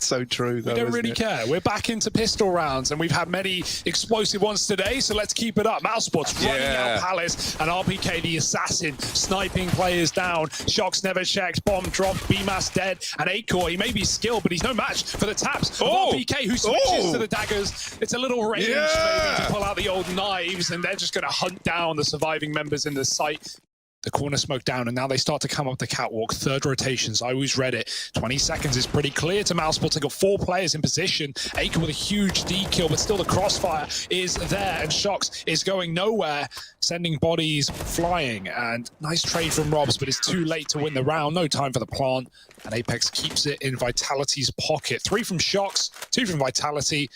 So true, though. We don't really care. We're back into pistol rounds, and we've had many explosive ones today, so let's keep it up. Mousesports running out Palace, and RPK, the assassin, sniping players down. Shox never checked. Bomb dropped. BMAS dead. And Acore, he may be skilled, but he's no match for the taps of RPK, who switches to the daggers. It's a little range maybe to pull out the old knives, and they're just going to hunt down the surviving members in the site. The corner smoke down, and now they start to come up the catwalk. Third rotations, I always read it. 20 seconds is pretty clear to Mousesports. They got 4 players in position. Aker with a huge D kill, but still the crossfire is there, and Shox is going nowhere, sending bodies flying. And nice trade from Robs, but it's too late to win the round. No time for the plant, and Apex keeps it in Vitality's pocket. 3 from Shox, 2 from Vitality.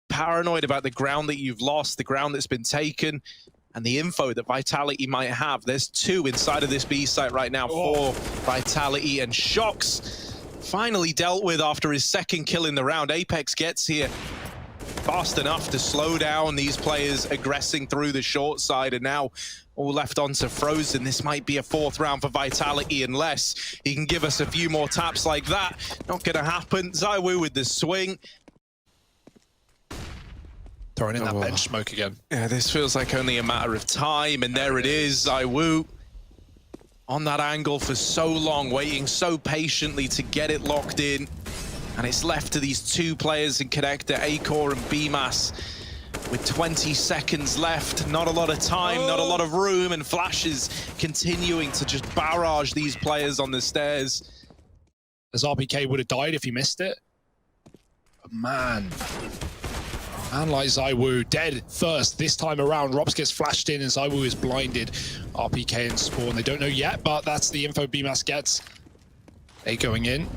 Paranoid about the ground that you've lost, the ground that's been taken, and the info that Vitality might have. There's 2 inside of this B site right now for Vitality, and Shox finally dealt with after his 2nd kill in the round. Apex gets here fast enough to slow down these players aggressing through the short side, and now all left onto Frozen. This might be a 4th round for Vitality unless he can give us a few more taps like that. Not gonna happen. ZywOo with the swing. Throwing in that bench smoke again. Yeah, this feels like only a matter of time, and there it is. ZywOo on that angle for so long, waiting so patiently to get it locked in. And it's left to these 2 players in connector, Acore and BMAS, with 20 seconds left. Not a lot of time, not a lot of room, and Flashes continuing to just barrage these players on the stairs. As RPK would have died if he missed it. But man like ZywOo, dead first this time around. Robs gets flashed in, and ZywOo is blinded. RPK and Spawn, they don't know yet, but that's the info BMAS gets. They going in.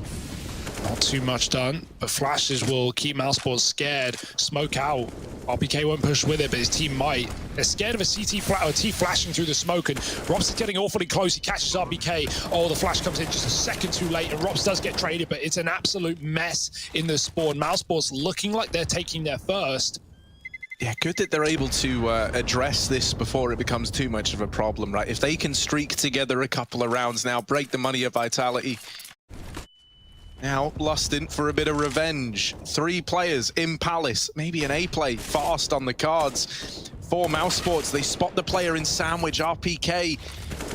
Not too much done, but Flashes will keep Mousesports scared. Smoke out. RPK won't push with it, but his team might. They're scared of a T flashing through the smoke, and Robs is getting awfully close. He catches RPK. Oh, the flash comes in just a second too late, and Robs does get traded, but it's an absolute mess in the Spawn. Mousesports looking like they're taking their first. Yeah, good that they're able to address this before it becomes too much of a problem, right? If they can streak together a couple of rounds now, break the money of Vitality. Now, lusting for a bit of revenge. 3 players in Palace, maybe an A play, fast on the cards. For Mousesports, they spot the player in Sandwich. RPK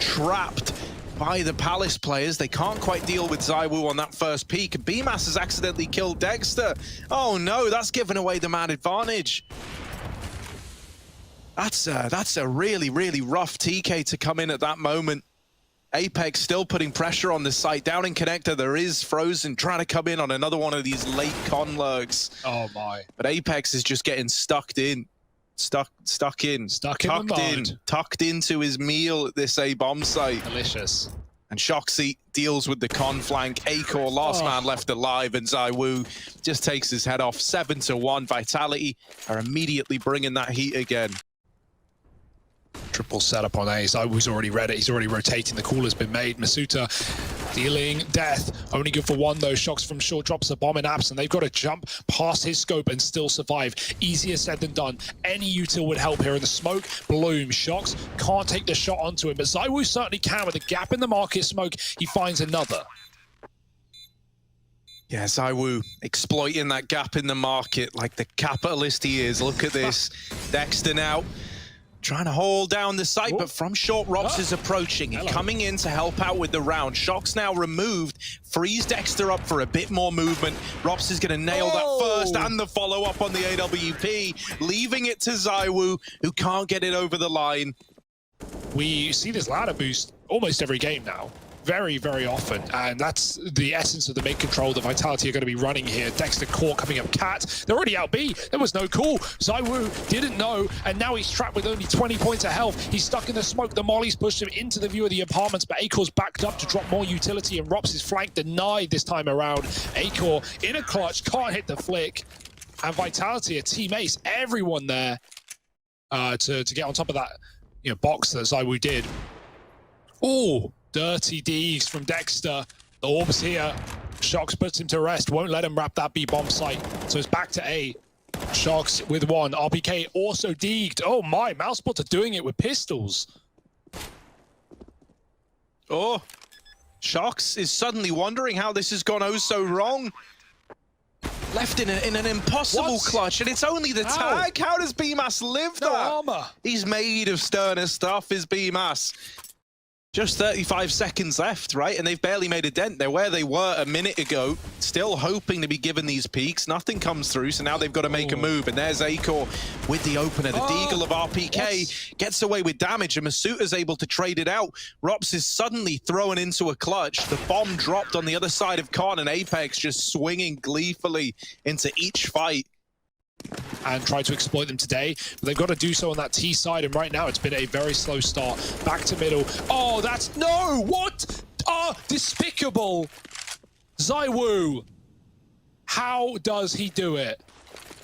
trapped by the Palace players. They can't quite deal with ZywOo on that first peek. BMAS has accidentally killed Dexter. Oh no, that's given away the man advantage. That's a really, really rough TK to come in at that moment. Apex still putting pressure on the site. Down in connector, there is Frozen trying to come in on another one of these late con lurks. Oh my. But Apex is just getting tucked in tucked into his meal at this A bomb site. Delicious. And Shoxy deals with the con flank. Acore, last man left alive, and ZywOo just takes his head off. 7-1. Vitality are immediately bringing that heat again. Triple setup on A. ZywOo's already read it. He's already rotating. The call has been made. Masuta dealing death. Only good for 1 though. Shox from short, drops a bomb in apps, and they've got to jump past his scope and still survive. Easier said than done. Any util would help here in the smoke. Bloom. Shox can't take the shot onto him, but ZywOo certainly can. With a gap in the market smoke, he finds another. Yeah, ZywOo exploiting that gap in the market like the capitalist he is. Look at this. Dexter now trying to hold down the site, but from short, Robs is approaching. He's coming in to help out with the round. Shox now removed, frees Dexter up for a bit more movement. Robs is going to nail that first and the follow-up on the AWP, leaving it to ZywOo, who can't get it over the line. We see this ladder boost almost every game now. Very, very often, and that's the essence of the mid control that Vitality are going to be running here. Dexter caught coming up cat. They're already out B. There was no call. ZywOo didn't know, and now he's trapped with only 20 points of health. He's stuck in the smoke. The mollies pushed him into the view of the apartments, but Acor's backed up to drop more utility, and Rops' flank denied this time around. Acor in a clutch, can't hit the flick, and Vitality, a team ace, everyone there to get on top of that box that ZywOo did. Oh, dirty D's from Dexter. The orb's here. Shox puts him to rest. Won't let him wrap that B bomb site. So it's back to A. Shox with 1. RPK also deeged. Oh my, Mousesports are doing it with pistols. Oh, Shox is suddenly wondering how this has gone oh so wrong. left in an impossible clutch, and it's only the tag. How does BMAS live that? No armor. He's made of sterner stuff, is BMAS. Just 35 seconds left, right? And they've barely made a dent. They're where they were a minute ago, still hoping to be given these peaks. Nothing comes through, so now they've got to make a move. And there's Acor with the opener. The Deagle of RPK gets away with damage, and Masuta's able to trade it out. Rops is suddenly thrown into a clutch. The bomb dropped on the other side of Con, and Apex just swinging gleefully into each fight. And try to exploit them today, but they've got to do so on that T side, and right now it's been a very slow start. Back to middle. Oh, that's no! What? Despicable! ZywOo! How does he do it?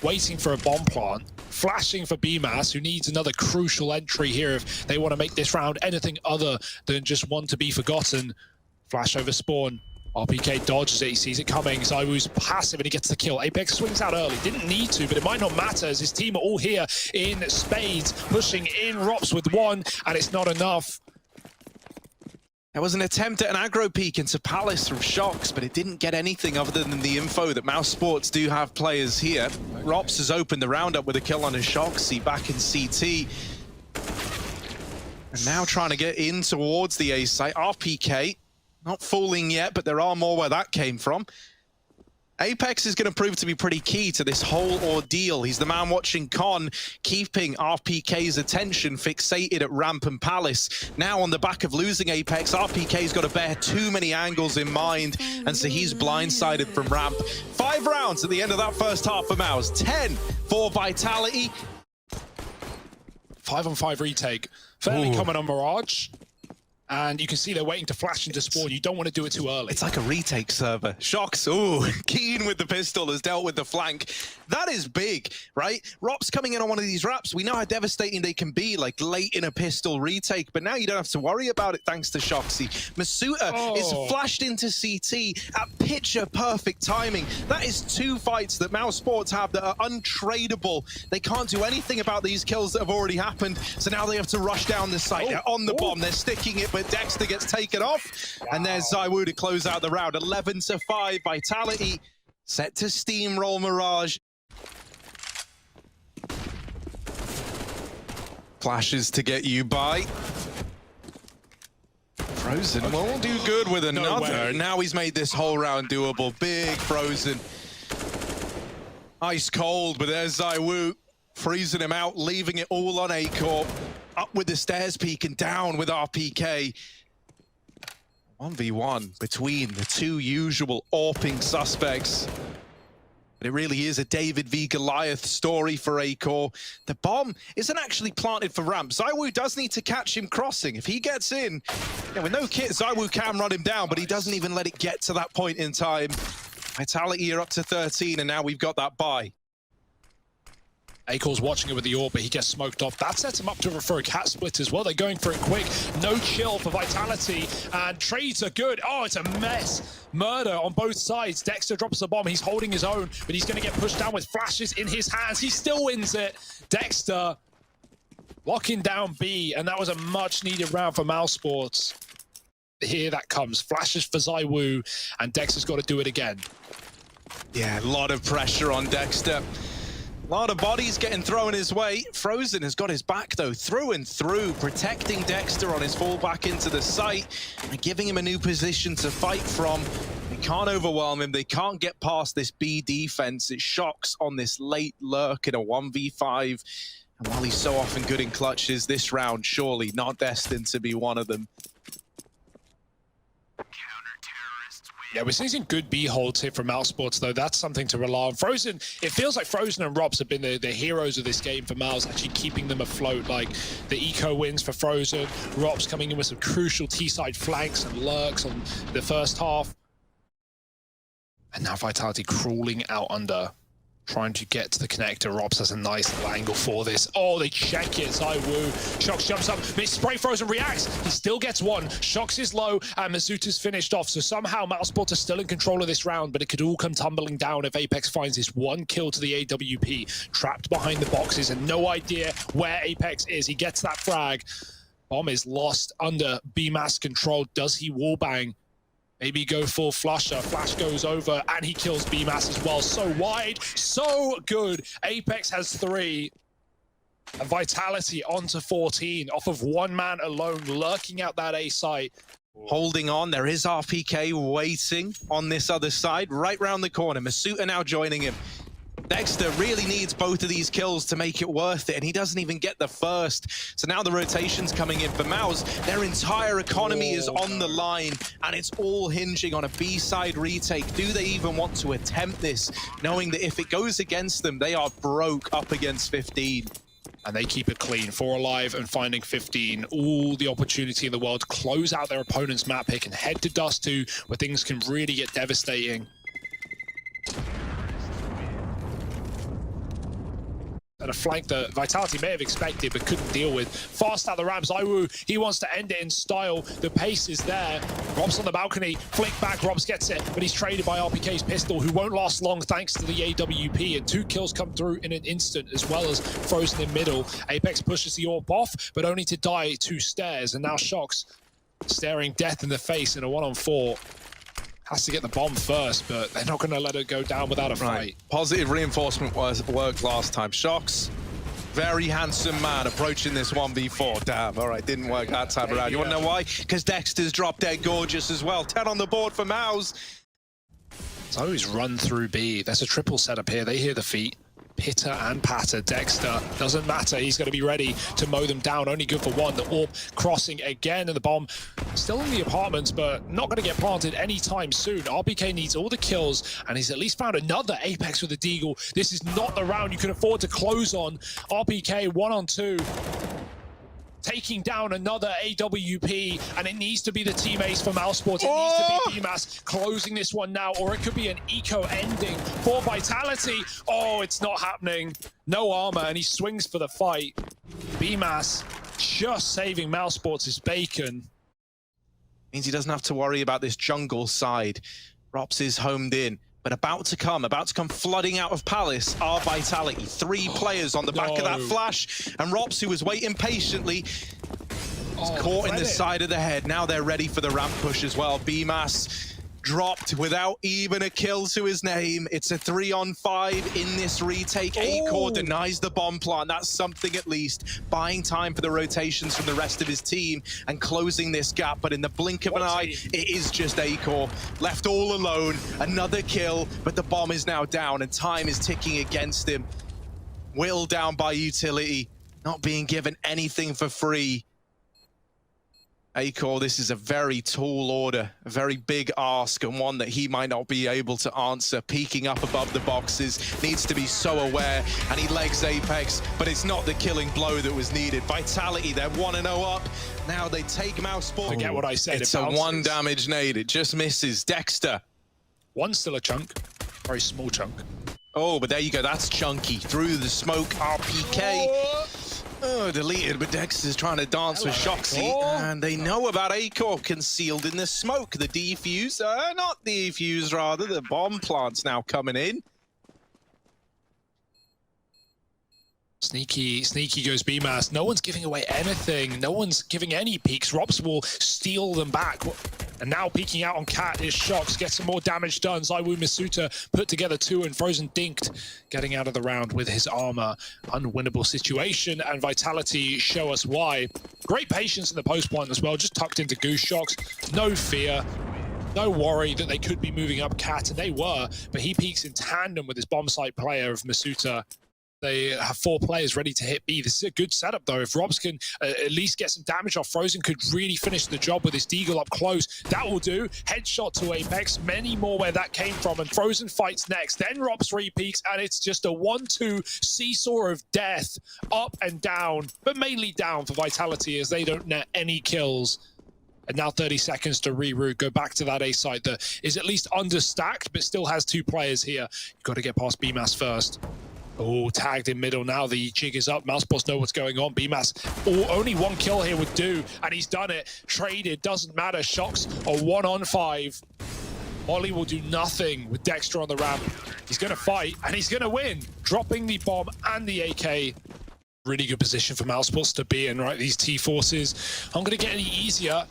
Waiting for a bomb plant, flashing for BMAS, who needs another crucial entry here if they want to make this round anything other than just one to be forgotten. Flash over spawn. RPK dodges it, he sees it coming. ZywOo's passive and he gets the kill. Apex swings out early, didn't need to, but it might not matter as his team are all here in spades, pushing in Rops with one, and it's not enough. There was an attempt at an aggro peek into Palace from Shox, but it didn't get anything other than the info that Mousesports do have players here. Rops has opened the roundup with a kill on a Shoxy back in CT. And now trying to get in towards the A site. RPK. Not fooling yet, but there are more where that came from. Apex is going to prove to be pretty key to this whole ordeal. He's the man watching Con, keeping RPK's attention fixated at Ramp and Palace. Now on the back of losing Apex, RPK's got to bear too many angles in mind, and so he's blindsided from Ramp. 5 rounds at the end of that first half for Mouse. 10 for Vitality. 5-on-5 retake. Fairly common on Mirage. And you can see they're waiting to flash into spawn. You don't want to do it too early. It's like a retake server. Shox, ooh, keen with the pistol, has dealt with the flank. That is big, right? Rops coming in on one of these wraps. We know how devastating they can be, like late in a pistol retake, but now you don't have to worry about it thanks to Shoxy. Masuta is flashed into CT at picture-perfect timing. That is 2 fights that Mousesports have that are untradeable. They can't do anything about these kills that have already happened, so now they have to rush down the site. They're on the bomb, they're sticking it, but Dexter gets taken off, and there's ZywOo to close out the round. 11-5, Vitality set to steamroll Mirage. Flashes to get you by. Frozen won't do good with another. Now he's made this whole round doable. Big Frozen. Ice cold, but there's ZywOo freezing him out, leaving it all on Acor. Up with the stairs peak and down with RPK. 1v1 between the two usual AWPing suspects. But it really is a David v Goliath story for Acor. The bomb isn't actually planted for Ramp. ZywOo does need to catch him crossing. If he gets in, with no kit, ZywOo can run him down, but he doesn't even let it get to that point in time. Vitality are up to 13, and now we've got that bye. Acor's watching it with the AWP, but he gets smoked off. That sets him up for a cat split as well. They're going for it quick. No chill for Vitality, and trades are good. Oh, it's a mess. Murder on both sides. Dexter drops the bomb. He's holding his own, but he's going to get pushed down with flashes in his hands. He still wins it. Dexter locking down B, and that was a much-needed round for Mousesports. Here that comes. Flashes for ZywOo, and Dexter's got to do it again. Yeah, a lot of pressure on Dexter. A lot of bodies getting thrown his way. Frozen has got his back, though, through and through, protecting Dexter on his fall back into the site and giving him a new position to fight from. They can't overwhelm him. They can't get past this B defense. It Shox on this late lurk in a 1v5. And while he's so often good in clutches, this round surely not destined to be one of them. Yeah, we're seeing some good B holds here from Mousesports, though. That's something to rely on. Frozen, it feels like Frozen and Robs have been the heroes of this game for Mouse, actually keeping them afloat. Like the eco wins for Frozen, Robs coming in with some crucial T-side flanks and lurks on the first half. And now Vitality crawling out under, trying to get to the connector. Robs has a nice little angle for this. Oh, they check it. ZywOo. Shox jumps up. But Spray Frozen reacts. He still gets one. Shox is low, and Masuta's finished off. So somehow Mousesports are still in control of this round, but it could all come tumbling down if Apex finds this one kill to the AWP. Trapped behind the boxes and no idea where Apex is. He gets that frag. Bomb is lost under BMAS control. Does he wallbang? Maybe go full flusher. Flash goes over and he kills BMAS as well. So wide, so good. Apex has 3. And Vitality onto 14 off of one man alone, lurking out that A site. Holding on, there is RPK waiting on this other side, right round the corner. Masuta now joining him. Dexter really needs both of these kills to make it worth it, and he doesn't even get the first. So now the rotation's coming in for Mouse. Their entire economy is on the line, and it's all hinging on a B-side retake. Do they even want to attempt this, knowing that if it goes against them, they are broke up against 15? And they keep it clean. 4 alive and finding 15. All the opportunity in the world to close out their opponent's map pick and head to Dust 2, where things can really get devastating. And a flank that Vitality may have expected but couldn't deal with. Fast out the ramps, Iwu, he wants to end it in style. The pace is there. Rob's on the balcony, flick back, Robs gets it, but he's traded by RPK's pistol, who won't last long thanks to the AWP, and 2 kills come through in an instant, as well as Frozen in middle. Apex pushes the AWP off, but only to die 2 stairs, and now Shox staring death in the face in a 1-on-4. Has to get the bomb first, but they're not going to let it go down without a fight. Positive reinforcement worked last time. Shox, very handsome man approaching this 1v4. Damn, all right, didn't work that time around. You want to know why? Because Dexter's dropped dead gorgeous as well. 10 on the board for Mouse. So always run through B. There's a triple setup here. They hear the feet. Pitter and patter. Dexter, doesn't matter. He's going to be ready to mow them down. Only good for 1. The AWP crossing again, and the bomb still in the apartments, but not going to get planted anytime soon. RPK needs all the kills, and he's at least found another Apex with a Deagle. This is not the round you can afford to close on. RPK 1-on-2. Taking down another AWP, and it needs to be the team ace for Mousesports. It needs to be BMAS closing this one now, or it could be an eco ending for Vitality. Oh, it's not happening. No armor, and he swings for the fight. BMAS just saving Mousesports' bacon. Means he doesn't have to worry about this jungle side. Rops is homed in. But about to come flooding out of Palace are Vitality. 3 players on the back of that flash. And Rops, who was waiting patiently, is caught in the side of the head. Now they're ready for the ramp push as well. BMAS dropped without even a kill to his name. It's a 3-on-5 in this retake. Acor denies the bomb plant. That's something at least. Buying time for the rotations from the rest of his team and closing this gap. But in the blink of an eye, it is just Acor. Left all alone. Another kill, but the bomb is now down and time is ticking against him. Whittled down by utility. Not being given anything for free. Acor, this is a very tall order, a very big ask, and one that he might not be able to answer. Peeking up above the boxes, needs to be so aware, and he legs Apex, but it's not the killing blow that was needed. Vitality, they're 1-0 up. Now they take Mousesports. Forget what I said. It's a 1 damage nade. It just misses. Dexter. 1's still a chunk. Very small chunk. Oh, but there you go. That's chunky. Through the smoke, RPK. Oh, deleted, but Dexter's trying to dance with Shoxy, and they know about Acor concealed in the smoke. The defuse, not defuse, rather, the bomb plant's now coming in. Sneaky goes BMAS. No one's giving away anything. No one's giving any peeks. Robs will steal them back. And now peeking out on Cat is Shox. Gets some more damage done. Zaiwu Masuta put together 2, and Frozen dinked, getting out of the round with his armor. Unwinnable situation, and Vitality show us why. Great patience in the post point as well. Just tucked into Goose. Shox. No fear. No worry that they could be moving up Cat, and they were. But he peeks in tandem with his bomb site player of Masuta. They have 4 players ready to hit B. This is a good setup, though. If Robs can at least get some damage off, Frozen could really finish the job with his Deagle up close. That will do. Headshot to Apex. Many more where that came from, and Frozen fights next. Then Robs repeaks, and it's just a 1-2 seesaw of death, up and down, but mainly down for Vitality as they don't net any kills. And now 30 seconds to reroute, go back to that A site that is at least understacked, but still has 2 players here. You've got to get past BMAS first. Oh, tagged in middle. Now the jig is up. Mousesports know what's going on. BMAS, only 1 kill here would do, and he's done it. Traded, doesn't matter. Shox a 1-on-5. Molly will do nothing with Dexter on the ramp. He's going to fight, and he's going to win. Dropping the bomb and the AK. Really good position for Mousesports to be in, right? These T-forces aren't going to get any easier.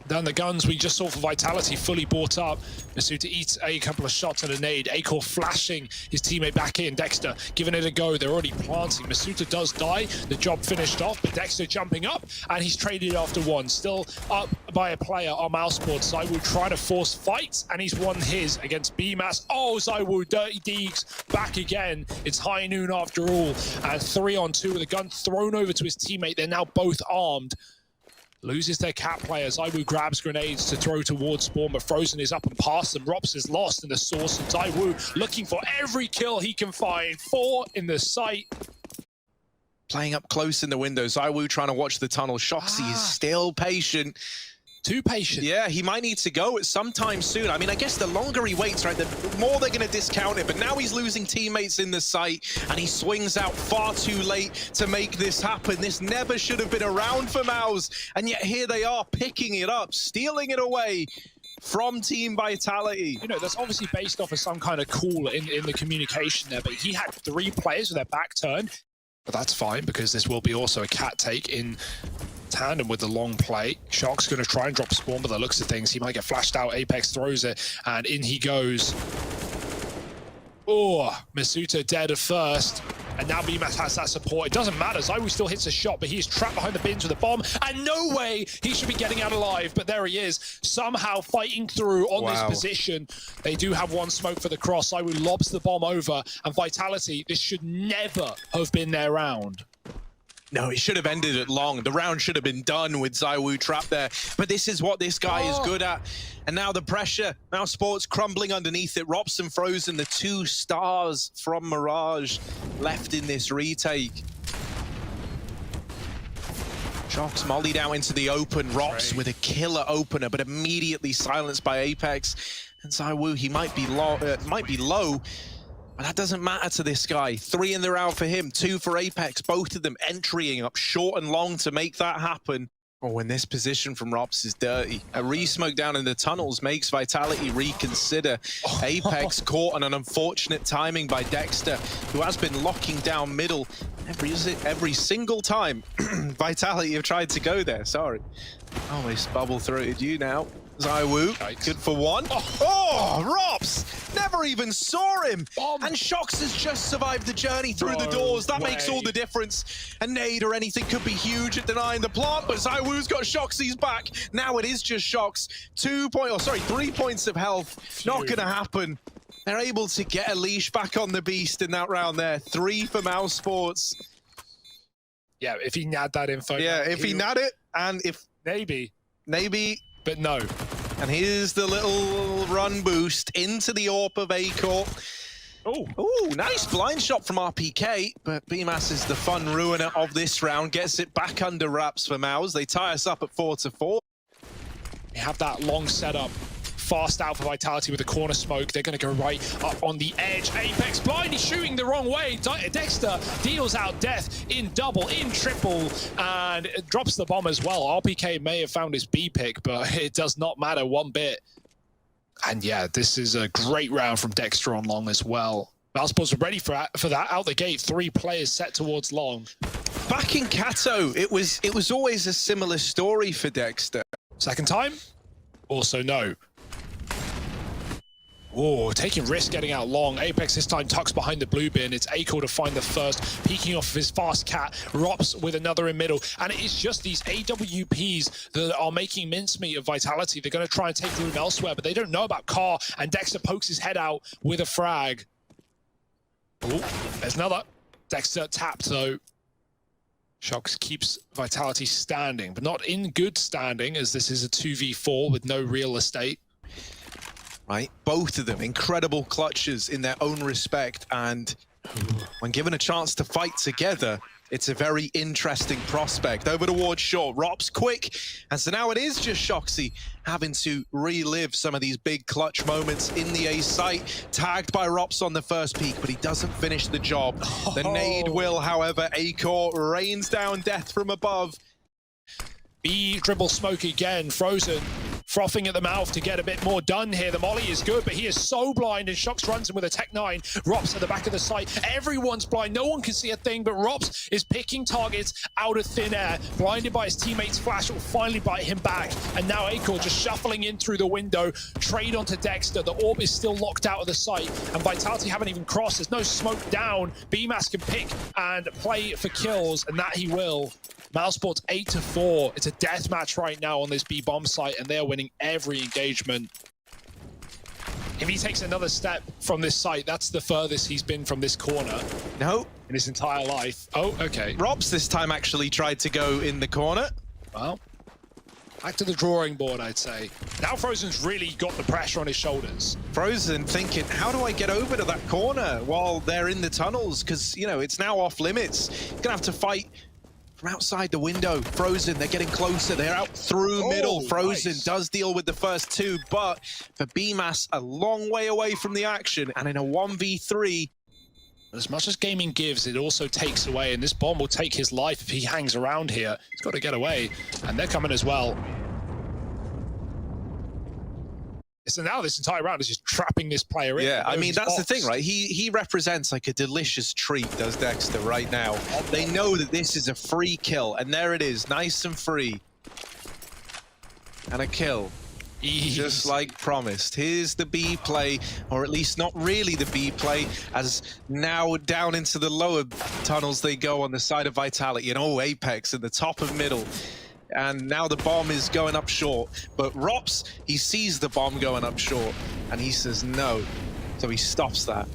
Then the guns we just saw for Vitality fully bought up. Masuta eats a couple of shots and a nade. Acor flashing his teammate back in. Dexter giving it a go. They're already planting. Masuta does die. The job finished off, but Dexter jumping up, and he's traded after one. Still up by a player on Mousesports. ZywOo trying to force fights, and he's won his against BMAS. Oh, ZywOo, Dirty Deegs back again. It's high noon after all. And 3-on-2 with a gun thrown over to his teammate. They're now both armed. Loses their cat player. ZywOo grabs grenades to throw towards Spawn, but Frozen is up and past them. Rops is lost in the source, and ZywOo looking for every kill he can find. 4 in the sight. Playing up close in the window. ZywOo trying to watch the tunnel. Shoxy is still patient. Too patient. Yeah, he might need to go at some time soon. I mean, I guess the longer he waits, right, the more they're going to discount it. But now he's losing teammates in the site, and he swings out far too late to make this happen. This never should have been around for Mouse, and yet here they are picking it up, stealing it away from Team Vitality. You know, that's obviously based off of some kind of call in the communication there, but he had 3 players with their back turned. But that's fine, because this will be also a cat take in tandem with the long play. Shock's going to try and drop Spawn, but the looks of things, he might get flashed out. Apex throws it, and in he goes. Oh, Masuta dead at first. And now BMAS has that support. It doesn't matter. ZywOo still hits a shot, but he's trapped behind the bins with a bomb. And no way he should be getting out alive. But there he is, somehow fighting through on this position. They do have one smoke for the cross. ZywOo lobs the bomb over. And Vitality, this should never have been their round. No, it should have ended it long. The round should have been done with ZywOo trapped there. But this is what this guy is good at. And now the pressure. Mousesports crumbling underneath it. Rops and Frozen, the 2 stars from Mirage left in this retake. Shox mollied out into the open. Rops with a killer opener, but immediately silenced by Apex. And ZywOo, he might be low. But that doesn't matter to this guy. 3 in the round for him, 2 for Apex, both of them entrying up short and long to make that happen. Oh, and this position from Rops is dirty. A re-smoke down in the tunnels makes Vitality reconsider. Apex caught on an unfortunate timing by Dexter, who has been locking down middle every single time Vitality have tried to go there. Sorry. Almost bubble-throated you now. ZywOo, good for 1. Oh, Rops! Never even saw him! And Shox has just survived the journey through the doors. That makes all the difference. A nade or anything could be huge at denying the plant, but ZywOo's got Shoxy's back. Now it is just Shox. 3 points of health. Not gonna happen. They're able to get a leash back on the beast in that round there. 3 for Mousesports. Yeah, if he nabbed that info. Yeah, if he nabbed it, and if... Maybe. But no. And here's the little run boost into the AWP of Acor. Oh, nice blind shot from RPK, but BMAS is the fun ruiner of this round. Gets it back under wraps for Mouse. They tie us up at 4-4. They have that long setup. Fast out for Vitality with a corner smoke. They're going to go right up on the edge. Apex blind, he's shooting the wrong way. Dexter deals out death in double, in triple, and it drops the bomb as well. RPK may have found his B pick, but it does not matter one bit. And yeah, this is a great round from Dexter on long as well. Mousesports are ready for that. Out the gate, 3 players set towards long. Back in Kato, it was always a similar story for Dexter. Second time? Also no. Oh, taking risk getting out long. Apex this time tucks behind the blue bin. It's Acor to find the first, peeking off of his fast cat. Rops with another in middle. And it is just these AWPs that are making mincemeat of Vitality. They're going to try and take room elsewhere, but they don't know about Car. And Dexter pokes his head out with a frag. Oh, there's another. Dexter tapped though. Shox keeps Vitality standing, but not in good standing, as this is a 2v4 with no real estate. Right, both of them incredible clutches in their own respect, and when given a chance to fight together, it's a very interesting prospect. Over towards short, Rops quick, and so now it is just Shoxy having to relive some of these big clutch moments in the A site. Tagged by Rops on the first peak, but he doesn't finish the job. The nade will, however. Acor rains down death from above. B dribble smoke again, Frozen frothing at the mouth to get a bit more done here. The molly is good, but he is so blind, and Shox runs him with a Tech 9. Rops at the back of the site. Everyone's blind. No one can see a thing, but Rops is picking targets out of thin air. Blinded by his teammate's flash, will finally bite him back. And now Acor just shuffling in through the window. Trade onto Dexter. The orb is still locked out of the site, and Vitality haven't even crossed. There's no smoke down. BMAS can pick and play for kills, and that he will. Mousesports 8-4. It's a death match right now on this B bomb site, and they're winning every engagement. If he takes another step from this site, that's the furthest he's been from this corner. No. In his entire life. Oh, okay. Rops this time actually tried to go in the corner. Well, back to the drawing board, I'd say. Now Frozen's really got the pressure on his shoulders. Frozen thinking, how do I get over to that corner while they're in the tunnels? Because, you know, it's now off limits. He's gonna have to fight from outside the window. Frozen, they're getting closer. They're out through middle. Frozen does deal with the first two, but for BMAS, a long way away from the action. And in a 1v3, as much as gaming gives, it also takes away, and this bomb will take his life if he hangs around here. He's got to get away, and they're coming as well. So now this entire round is just trapping this player in. Yeah, I mean, that's box. the thing, right? He represents like a delicious treat, does Dexter, right now. They know that this is a free kill, and there it is, nice and free. And a kill. Just like promised. Here's the B play, or at least not really the B play, as now down into the lower tunnels they go on the side of Vitality, and oh, Apex at the top of middle. And now the bomb is going up short. But Rops, he sees the bomb going up short, and he says no. So he stops that.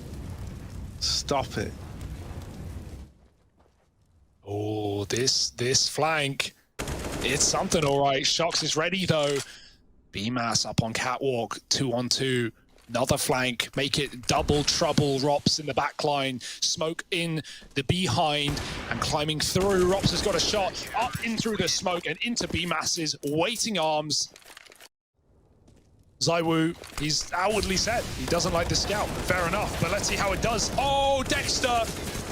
Stop it. Oh, this flank. It's something, all right. Shox is ready, though. BMAS up on catwalk, 2-on-2. Another flank, make it double trouble. Rops in the back line, smoke in the behind, and climbing through. Rops has got a shot up in through the smoke and into BMAS's waiting arms. ZywOo, he's outwardly said he doesn't like the scout. Fair enough, but let's see how it does. Oh, Dexter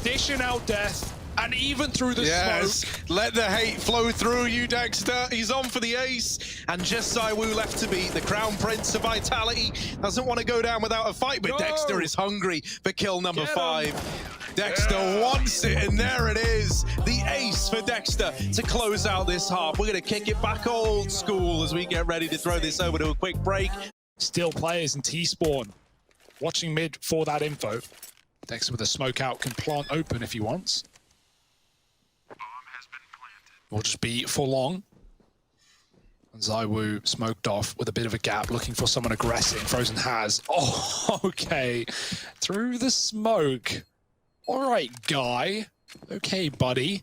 dishing out death. And even through the smoke. Let the hate flow through you, Dexter. He's on for the ace. And just ZywOo left to beat. The Crown Prince of Vitality doesn't want to go down without a fight, but Dexter is hungry for kill number 5. Dexter wants it, and there it is. The ace for Dexter to close out this half. We're going to kick it back old school as we get ready to throw this over to a quick break. Still players in T-spawn. Watching mid for that info. Dexter with a smoke out can plant open if he wants. Will just be for long. And ZywOo smoked off with a bit of a gap, looking for someone aggressive. Frozen has. Oh, okay. Through the smoke. All right, guy. Okay, buddy.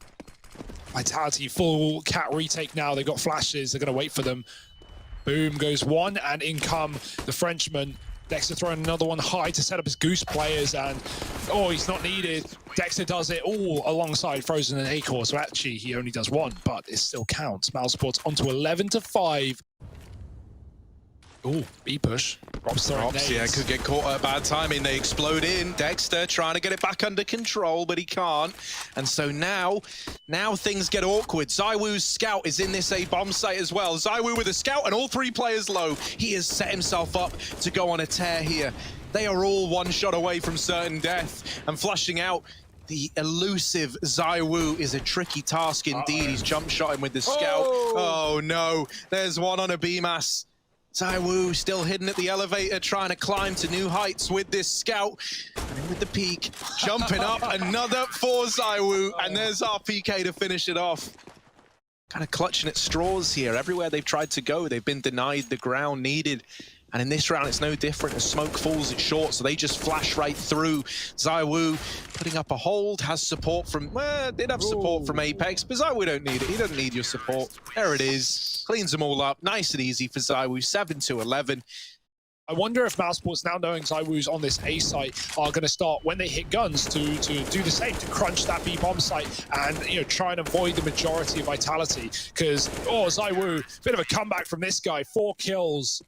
Vitality full cat retake now. They got flashes. They're going to wait for them. Boom goes one, and in come the Frenchman. Dexter throwing another one high to set up his goose players, and oh, he's not needed. Dexter does it all alongside Frozen and Acor, so actually he only does one, but it still counts. Mousesports onto 11-5. Oh, B push. Rops, yeah, could get caught at bad timing. They explode in. Dexter trying to get it back under control, but he can't. And so now things get awkward. ZywOo's scout is in this A bomb site as well. ZywOo with a scout and all 3 players low. He has set himself up to go on a tear here. They are all one shot away from certain death, and flushing out the elusive ZywOo is a tricky task indeed. He's jump shot him with the scout. Oh no, there's one on a BMAS. ZywOo still hidden at the elevator, trying to climb to new heights with this scout. And in with the peak, jumping up, another for ZywOo, and there's our PK to finish it off. Kind of clutching at straws here. Everywhere they've tried to go, they've been denied the ground needed. And in this round, it's no different. As smoke falls, it's short, so they just flash right through. ZywOo putting up a hold, has support from, well, did have support from Apex, but ZywOo don't need it. He doesn't need your support. There it is. Cleans them all up. Nice and easy for ZywOo, 7-11. I wonder if Mousesports, now knowing ZywOo's on this A site, are going to start, when they hit guns, to do the same, to crunch that B bomb site and, you know, try and avoid the majority of Vitality. Because, oh, ZywOo, bit of a comeback from this guy, 4 kills.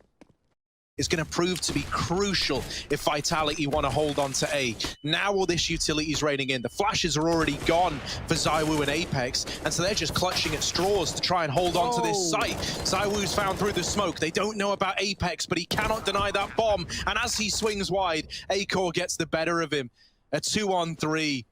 is going to prove to be crucial if Vitality want to hold on to A. Now all this utility is raining in. The flashes are already gone for ZywOo and Apex, and so they're just clutching at straws to try and hold on to this site. ZywOo's found through the smoke. They don't know about Apex, but he cannot deny that bomb. And as he swings wide, Acor gets the better of him. A 2-on-3.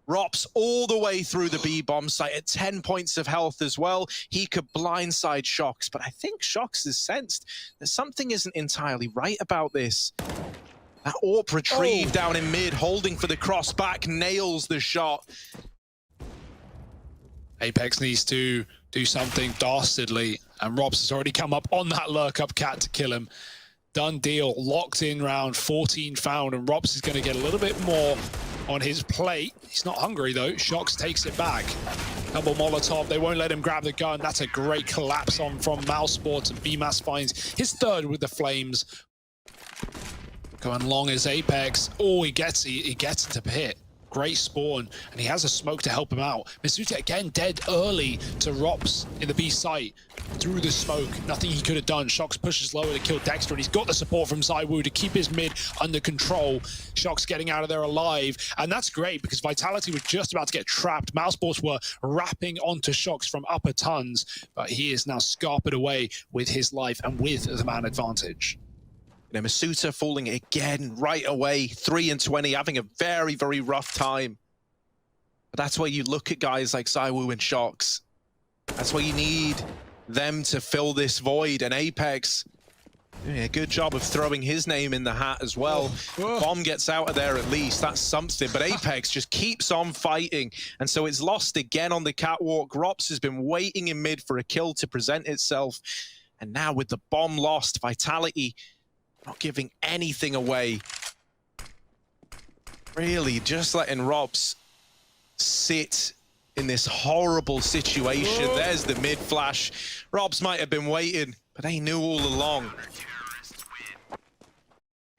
Rops all the way through the B-bomb site at 10 points of health as well. He could blindside Shox, but I think Shox has sensed that something isn't entirely right about this. That AWP retrieve down in mid, holding for the cross back, nails the shot. Apex needs to do something dastardly, and Robs has already come up on that lurk-up cat to kill him. Done deal, locked in round, 14 found, and Robs is going to get a little bit more on his plate. He's not hungry though. Shox takes it back. Double Molotov, they won't let him grab the gun. That's a great collapse on from Mousesports, and BMAS finds his third with the flames. Going long as Apex. Oh, he gets into pit. Great spawn, and he has a smoke to help him out. Masuta again dead early to Rops in the B site. Through the smoke, nothing he could have done. Shox pushes lower to kill Dexter, and he's got the support from ZywOo to keep his mid under control. Shox getting out of there alive, and that's great because Vitality was just about to get trapped. Mousesports were wrapping onto Shox from upper tons, but he is now scarpered away with his life and with the man advantage. Masuta falling again right away, 3-20, having a very, very rough time. But that's where you look at guys like ZywOo and Shox. That's where you need them to fill this void, and Apex doing a good job of throwing his name in the hat as well. Bomb gets out of there at least, that's something, but Apex just keeps on fighting, and so it's lost again on the catwalk. Rops has been waiting in mid for a kill to present itself, and now with the bomb lost, Vitality not giving anything away. Really, just letting Robs sit in this horrible situation. There's the mid flash. Robs might have been waiting, but they knew all along.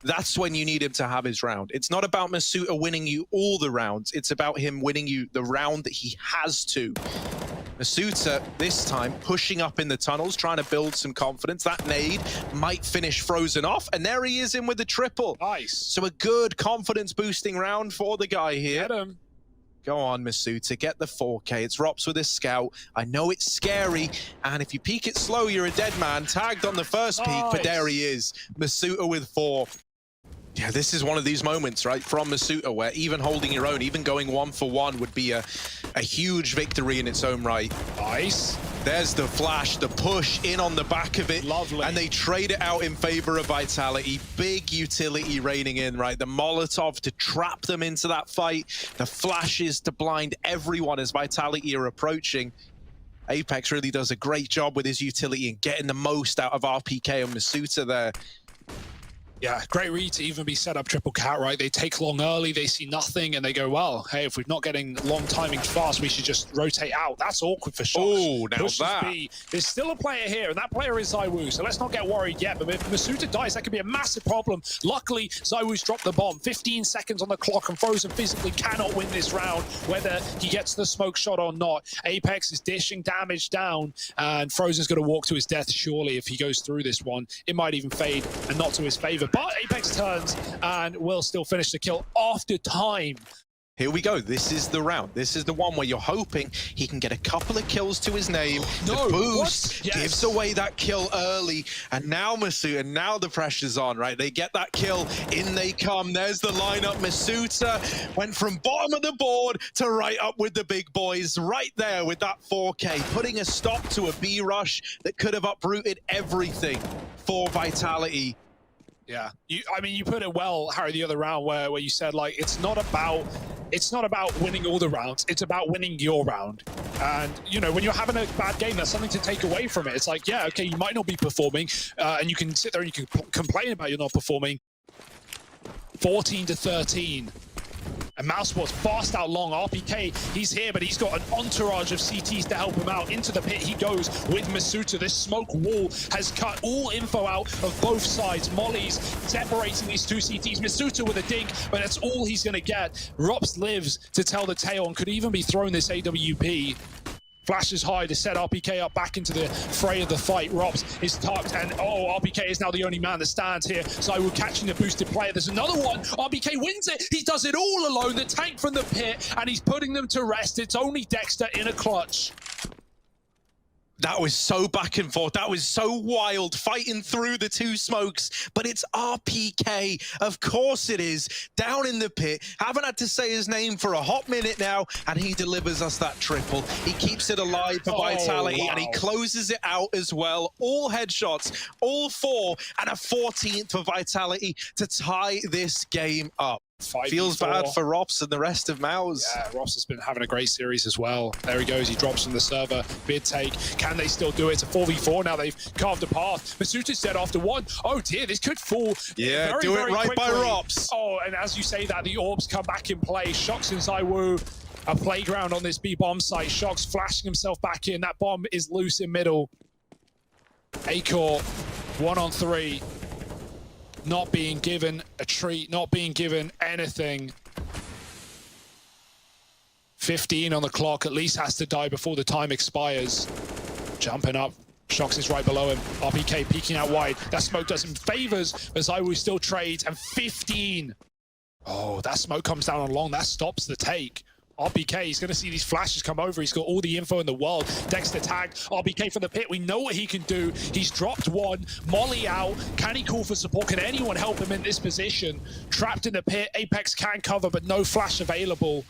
That's when you need him to have his round. It's not about Masuta winning you all the rounds. It's about him winning you the round that he has to. Masuta, this time, pushing up in the tunnels, trying to build some confidence. That nade might finish Frozen off, and there he is in with the triple. Nice. So a good confidence-boosting round for the guy here. Get him. Go on, Masuta, get the 4K. It's Rops with a scout. I know it's scary, and if you peek it slow, you're a dead man. Tagged on the first peek, but there he is. Masuta with 4. Yeah, this is one of these moments, right, from Masuta, where even holding your own, even going 1-for-1 would be a huge victory in its own right. Nice. There's the flash, the push in on the back of it. Lovely. And they trade it out in favor of Vitality. Big utility raining in, right? The Molotov to trap them into that fight. The flashes to blind everyone as Vitality are approaching. Apex really does a great job with his utility and getting the most out of RPK and Masuta there. Yeah, great read to even be set up triple cat, right? They take long early, they see nothing, and they go, well, hey, if we're not getting long timing fast, we should just rotate out. That's awkward for Shox. Oh, now that. There's still a player here, and that player is ZywOo, so let's not get worried yet. But if Masuta dies, that could be a massive problem. Luckily, ZywOo's dropped the bomb. 15 seconds on the clock, and Frozen physically cannot win this round, whether he gets the smoke shot or not. Apex is dishing damage down, and Frozen's going to walk to his death, surely, if he goes through this one. It might even fade, and not to his favor. But Apex turns and will still finish the kill after time. Here we go. This is the round. This is the one where you're hoping he can get a couple of kills to his name. No, the boost yes. gives away that kill early. And now Masuta, now the pressure's on, right? They get that kill. In they come. There's the lineup. Masuta went from bottom of the board to right up with the big boys. Right there with that 4K. Putting a stop to a B rush that could have uprooted everything for Vitality. Yeah, I mean, you put it well, Harry, the other round where you said, like, it's not about winning all the rounds, it's about winning your round. And, you know, when you're having a bad game, there's something to take away from it. It's like, yeah, okay, you might not be performing, and you can sit there and you can complain about you're not performing. 14-13. And Mousesports fast out long. RPK, he's here, but he's got an entourage of CTs to help him out. Into the pit he goes with Masuta. This smoke wall has cut all info out of both sides. Molly's separating these two CTs. Masuta with a dig, but that's all he's going to get. Rops lives to tell the tale and could even be thrown this AWP. Flashes high to set RPK up back into the fray of the fight. Robs is tucked, and RPK is now the only man that stands here. ZywOo catching the boosted player. There's another one. RPK wins it. He does it all alone. The tank from the pit, and he's putting them to rest. It's only Dexter in a clutch. That was so back and forth. That was so wild, fighting through the two smokes. But it's RPK. Of course it is. Down in the pit. Haven't had to say his name for a hot minute now. And he delivers us that triple. He keeps it alive for Vitality. Wow. And he closes it out as well. All headshots, all 4. And a 14th for Vitality to tie this game up. Feels bad for Rops and the rest of Mouse. Yeah, Rops has been having a great series as well. There he goes, he drops from the server. Bid take. Can they still do it? It's a 4v4 now. They've carved a path. Masuta's dead after 1. Oh dear, this could fall. Yeah, very, do it very right quickly. by Rops. Oh, and as you say that, the orbs come back in play. Shox and ZywOo, a playground on this B bomb site. Shox flashing himself back in. That bomb is loose in middle. Acor, 1-on-3. Not being given a treat, not being given anything. 15 on the clock, at least has to die before the time expires. Jumping up, Shox is right below him. RPK peeking out wide. That smoke does him favors, but ZywOo still trades, and 15. Oh, that smoke comes down on long, that stops the take. RPK, he's going to see these flashes come over. He's got all the info in the world. Dexter tagged. RPK from the pit. We know what he can do. He's dropped 1. Molly out. Can he call for support? Can anyone help him in this position? Trapped in the pit. Apex can cover, but no flash available.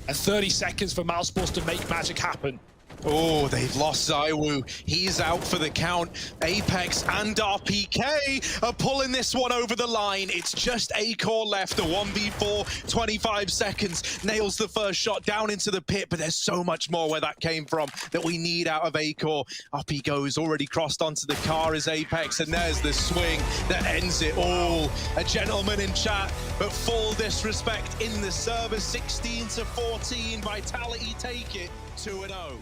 And 30 seconds for Mousesports to make magic happen. Oh, they've lost ZywOo. He's out for the count. Apex and RPK are pulling this one over the line. It's just Acor left, a 1v4, 25 seconds. Nails the first shot down into the pit, but there's so much more where that came from that we need out of Acor. Up he goes, already crossed onto the car as Apex, and there's the swing that ends it all. A gentleman in chat, but full disrespect in the server. 16-14, Vitality take it 2-0.